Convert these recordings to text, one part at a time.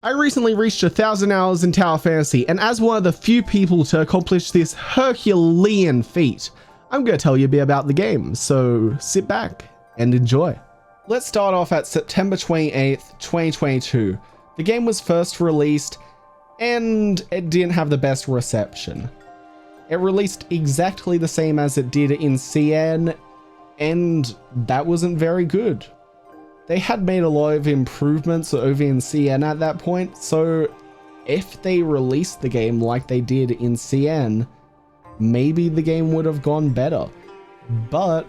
I recently reached 1,000 hours in Tower Fantasy, and as one of the few people to accomplish this Herculean feat, I'm going to tell you a bit about the game, so sit back and enjoy. Let's start off at September 28th, 2022. The game was first released, and it didn't have the best reception. It released exactly the same as it did in CN, and that wasn't very good. They had made a lot of improvements over in CN at that point, so if they released the game like they did in CN, maybe the game would have gone better, but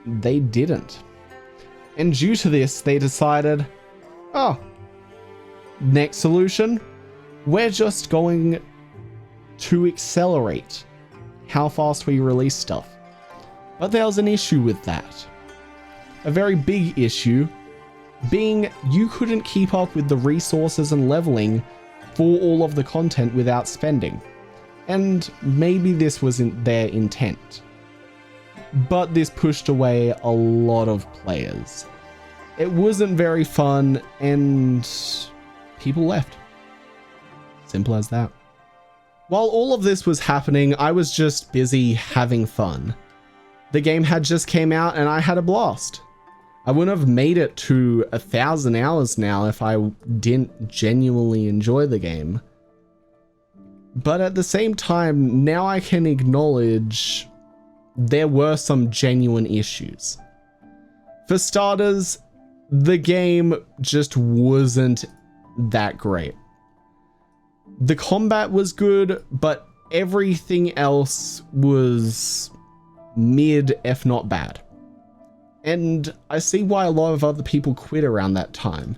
they didn't. And due to this, they decided, oh, next solution, we're just going to accelerate how fast we release stuff. But there was an issue with that. A very big issue being you couldn't keep up with the resources and leveling for all of the content without spending. And maybe this wasn't their intent. But this pushed away a lot of players. It wasn't very fun and people left. Simple as that. While all of this was happening, I was just busy having fun. The game had just came out and I had a blast. I wouldn't have made it to 1,000 hours now if I didn't genuinely enjoy the game. But at the same time, now I can acknowledge there were some genuine issues. For starters, the game just wasn't that great. The combat was good, but everything else was mid, if not bad. And I see why a lot of other people quit around that time.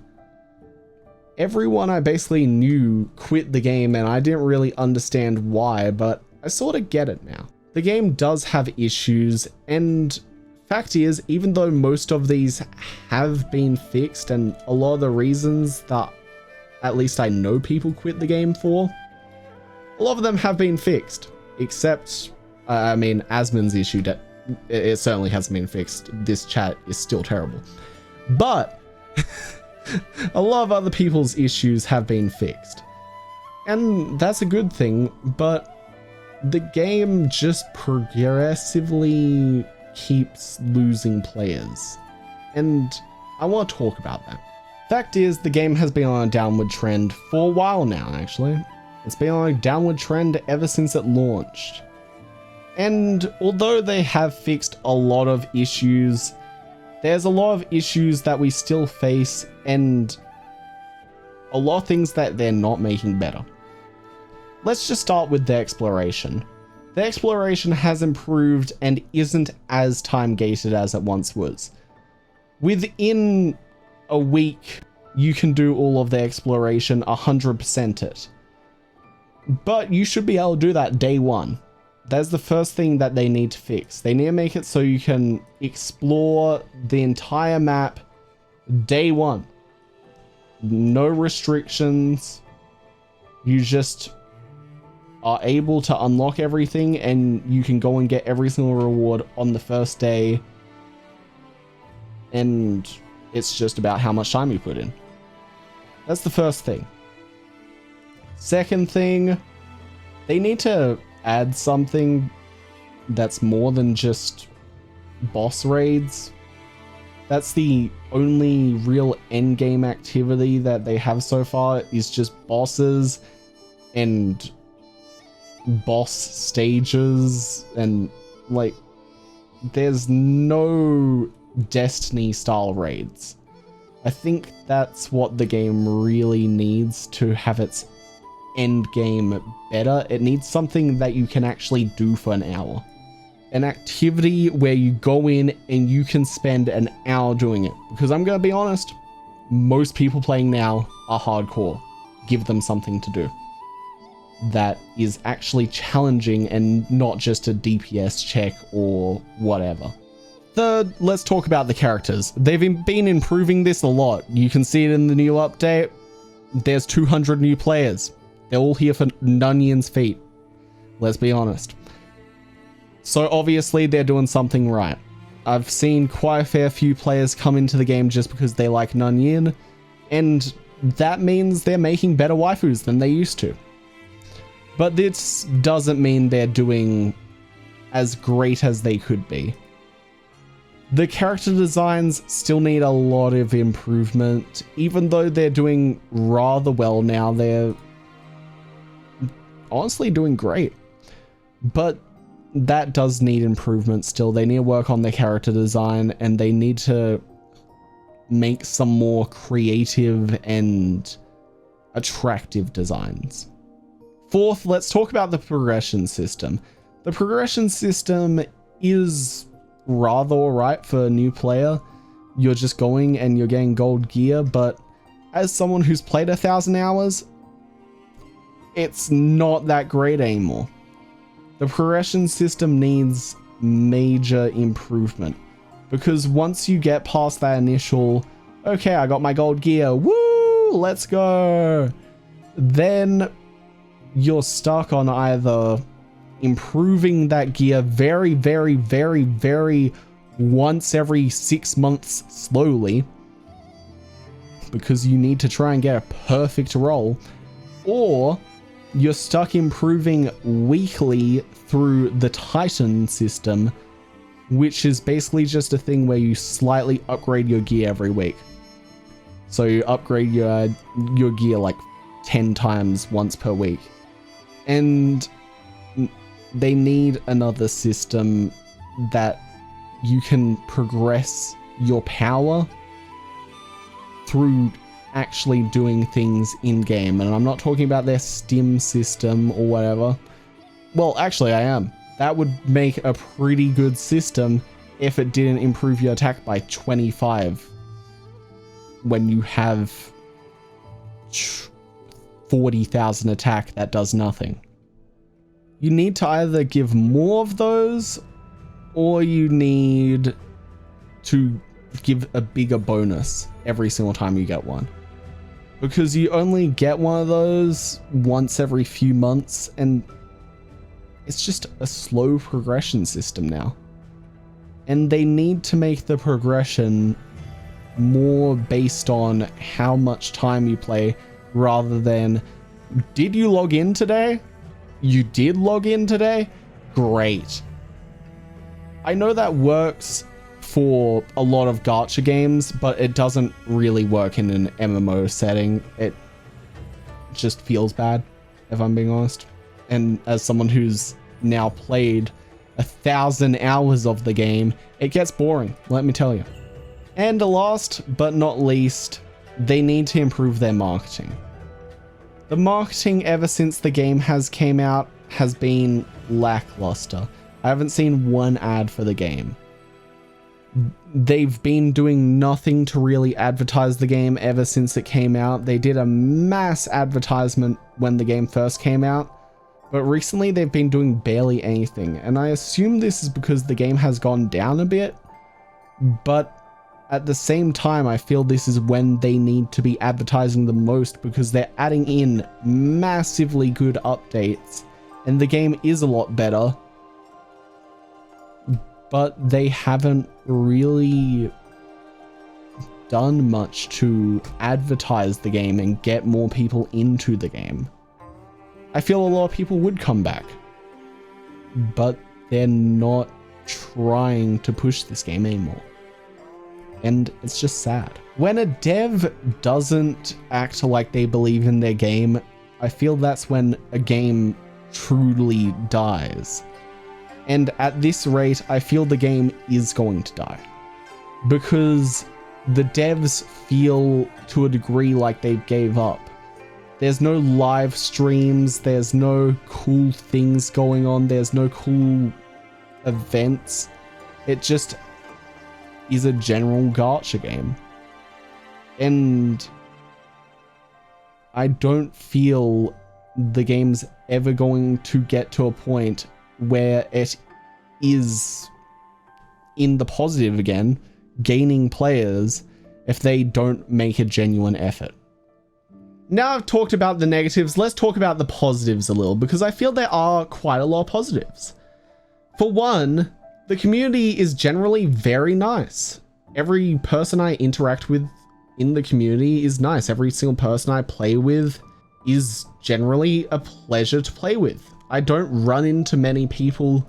Everyone I basically knew quit the game and I didn't really understand why, but I sort of get it now. The game does have issues, and fact is, even though most of these have been fixed and a lot of the reasons that at least I know people quit the game for, a lot of them have been fixed, except, Asmon's issue that it certainly hasn't been fixed. This chat is still terrible. But a lot of other people's issues have been fixed. And that's a good thing, but the game just progressively keeps losing players. And I want to talk about that. Fact is, the game has been on a downward trend for a while now, actually. It's been on a downward trend ever since it launched. And although they have fixed a lot of issues, there's a lot of issues that we still face and a lot of things that they're not making better. Let's just start with the exploration. The exploration has improved and isn't as time gated as it once was. Within a week, you can do all of the exploration, 100% it. But you should be able to do that day one. That's the first thing that they need to fix. They need to make it so you can explore the entire map day one. No restrictions. You just are able to unlock everything and you can go and get every single reward on the first day. And it's just about how much time you put in. That's the first thing. Second thing, they need to add something that's more than just boss raids. That's the only real endgame activity that they have so far, is just bosses and boss stages, and like there's no Destiny style raids. I think that's what the game really needs to have its end game better. It needs something that you can actually do for an hour. An activity where you go in and you can spend an hour doing it. Because I'm going to be honest, most people playing now are hardcore. Give them something to do that is actually challenging and not just a DPS check or whatever. Third, let's talk about the characters. They've been improving this a lot. You can see it in the new update. There's 200 new players. They're all here for Nunion's feet. Let's be honest. So obviously they're doing something right. I've seen quite a fair few players come into the game just because they like Nunyon, and that means they're making better waifus than they used to. But this doesn't mean they're doing as great as they could be. The character designs still need a lot of improvement. Even though they're doing rather well now, they're honestly doing great. But that does need improvement still. They need to work on their character design, and they need to make some more creative and attractive designs. Fourth, let's talk about the progression system. The progression system is rather alright for a new player. You're just going and you're getting gold gear, but as someone who's played 1,000 hours, it's not that great anymore. The progression system needs major improvement, because once you get past that initial, okay, I got my gold gear, woo, let's go, then you're stuck on either improving that gear very, very, very, very once every 6 months slowly, because you need to try and get a perfect roll, or you're stuck improving weekly through the Titan system, which is basically just a thing where you slightly upgrade your gear every week. So you upgrade your gear like 10 times once per week. And they need another system that you can progress your power through actually doing things in game. And I'm not talking about their stim system or whatever. Well, actually I am. That would make a pretty good system if it didn't improve your attack by 25 when you have 40,000 attack that does nothing. You need to either give more of those, or you need to give a bigger bonus every single time you get one. Because you only get one of those once every few months, and it's just a slow progression system now. And they need to make the progression more based on how much time you play, rather than, did you log in today? You did log in today? Great. I know that works for a lot of gacha games, but it doesn't really work in an MMO setting. It just feels bad, if I'm being honest. And as someone who's now played 1,000 hours of the game, it gets boring, let me tell you. And last but not least, they need to improve their marketing. The marketing ever since the game has came out has been lackluster. I haven't seen one ad for the game. They've been doing nothing to really advertise the game ever since it came out. They did a mass advertisement when the game first came out, but recently they've been doing barely anything. And I assume this is because the game has gone down a bit, but at the same time, I feel this is when they need to be advertising the most, because they're adding in massively good updates and the game is a lot better, but they haven't really done much to advertise the game and get more people into the game. I feel a lot of people would come back, but they're not trying to push this game anymore. And it's just sad. When a dev doesn't act like they believe in their game, I feel that's when a game truly dies. And at this rate, I feel the game is going to die. Because the devs feel to a degree like they gave up. There's no live streams, there's no cool things going on, there's no cool events. It just is a general gacha game. And I don't feel the game's ever going to get to a point where it is in the positive again, gaining players, if they don't make a genuine effort. Now I've talked about the negatives, let's talk about the positives a little, because I feel there are quite a lot of positives. For one, the community is generally very nice. Every person I interact with in the community is nice. Every single person I play with is generally a pleasure to play with. I don't run into many people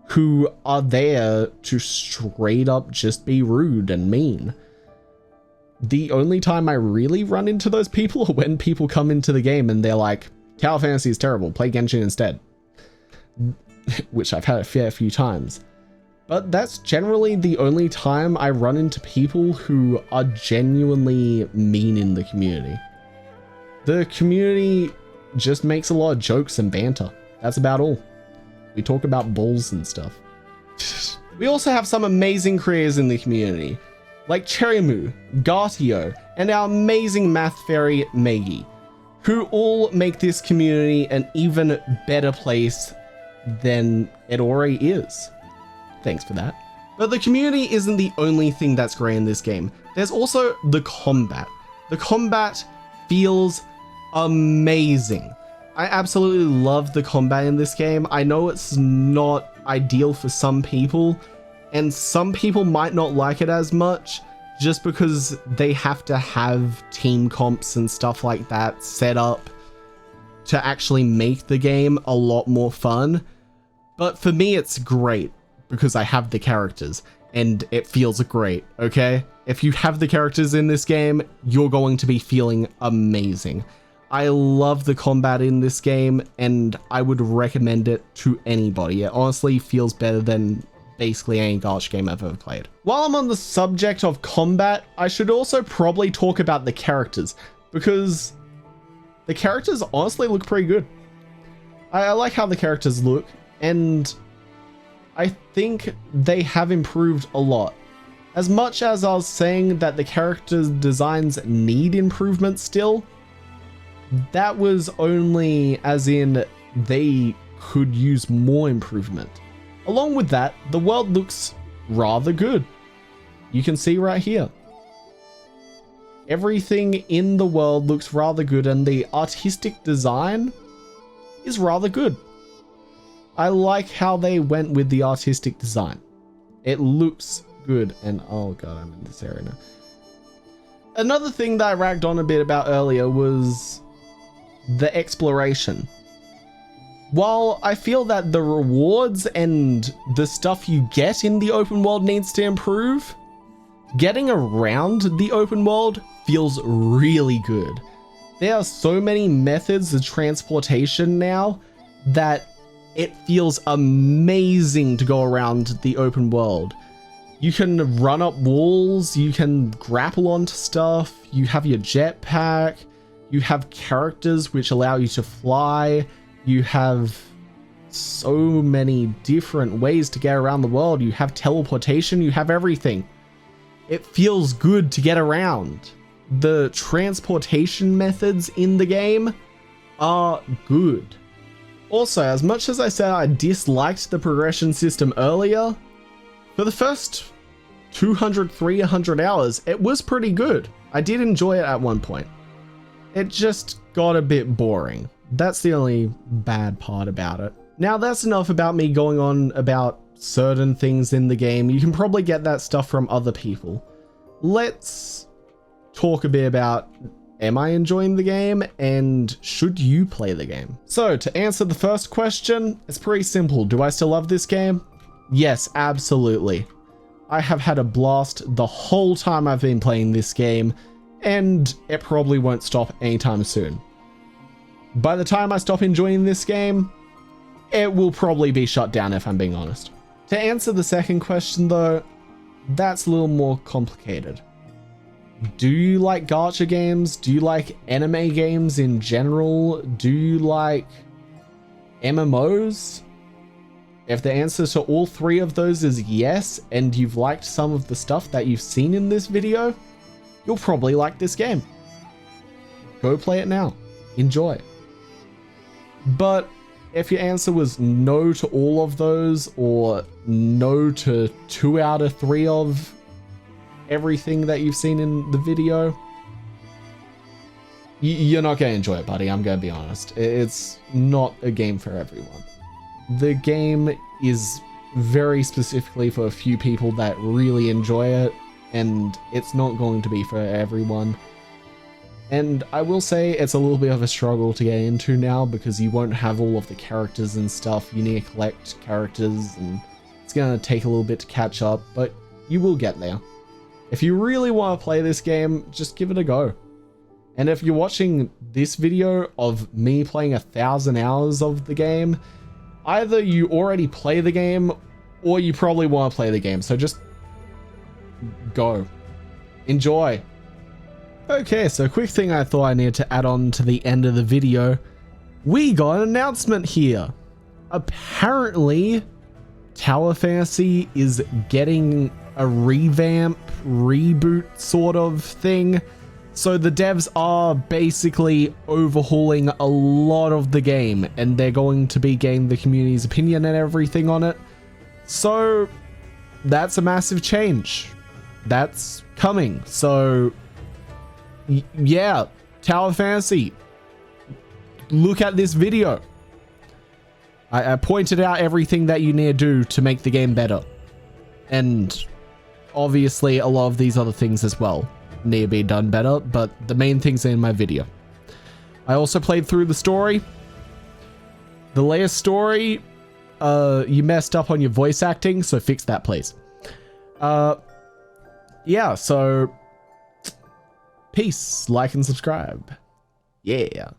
who are there to straight up just be rude and mean. The only time I really run into those people are when people come into the game and they're like, Tower Fantasy is terrible, play Genshin instead. Which I've had a fair few times. But that's generally the only time I run into people who are genuinely mean in the community. The community just makes a lot of jokes and banter. That's about all. We talk about balls and stuff. We also have some amazing creators in the community, like Cherrymoo, Gartio, and our amazing math fairy Maggie, who all make this community an even better place than it already is. Thanks for that. But the community isn't the only thing that's great in this game. There's also the combat. The combat feels amazing. I absolutely love the combat in this game. I know it's not ideal for some people, and some people might not like it as much just because they have to have team comps and stuff like that set up to actually make the game a lot more fun. But for me, it's great because I have the characters and it feels great, okay? If you have the characters in this game, you're going to be feeling amazing. I love the combat in this game and I would recommend it to anybody. It honestly feels better than basically any gacha game I've ever played. While I'm on the subject of combat, I should also probably talk about the characters, because the characters honestly look pretty good. I like how the characters look, and I think they have improved a lot. As much as I was saying that the character designs need improvement still, that was only as in they could use more improvement. Along with that, the world looks rather good. You can see right here. Everything in the world looks rather good, and the artistic design is rather good. I like how they went with the artistic design. It looks good, and oh god, I'm in this area now. Another thing that I ragged on a bit about earlier was the exploration. While I feel that the rewards and the stuff you get in the open world needs to improve, getting around the open world feels really good. There are so many methods of transportation now that it feels amazing to go around the open world. You can run up walls, you can grapple onto stuff, you have your jetpack, you have characters which allow you to fly, you have so many different ways to get around the world, you have teleportation, you have everything. It feels good to get around. The transportation methods in the game are good. Also, as much as I said I disliked the progression system earlier, for the first 200-300 hours, it was pretty good. I did enjoy it at one point. It just got a bit boring. That's the only bad part about it. Now that's enough about me going on about certain things in the game. You can probably get that stuff from other people. Let's talk a bit about, am I enjoying the game and should you play the game? So to answer the first question, it's pretty simple. Do I still love this game? Yes, absolutely. I have had a blast the whole time I've been playing this game, and it probably won't stop anytime soon. By the time I stop enjoying this game, it will probably be shut down if I'm being honest. To answer the second question though, that's a little more complicated. Do you like gacha games? Do you like anime games in general? Do you like MMOs? If the answer to all three of those is yes, and you've liked some of the stuff that you've seen in this video, you'll probably like this game. Go play it now. Enjoy. But if your answer was no to all of those, or no to 2 out of 3 of everything that you've seen in the video, you're not going to enjoy it, buddy. I'm going to be honest. It's not a game for everyone. The game is very specifically for a few people that really enjoy it. and it's not going to be for everyone. And I will say it's a little bit of a struggle to get into now because you won't have all of the characters and stuff. You need to collect characters and it's going to take a little bit to catch up, but you will get there. If you really want to play this game, just give it a go. And if you're watching this video of me playing 1,000 hours of the game, either you already play the game or you probably want to play the game. So just go. Enjoy. Okay, so quick thing I thought I needed to add on to the end of the video. We got an announcement here. Apparently, Tower Fantasy is getting a revamp, reboot sort of thing. So the devs are basically overhauling a lot of the game and they're going to be getting the community's opinion and everything on it. So that's a massive change. That's coming. So yeah, Tower Fantasy, look at this video. I pointed out everything that you need to do to make the game better. And obviously a lot of these other things as well need to be done better, but the main things are in my video. I also played through the story. The latest story, you messed up on your voice acting, so fix that please. Yeah, so peace, like and subscribe. Yeah.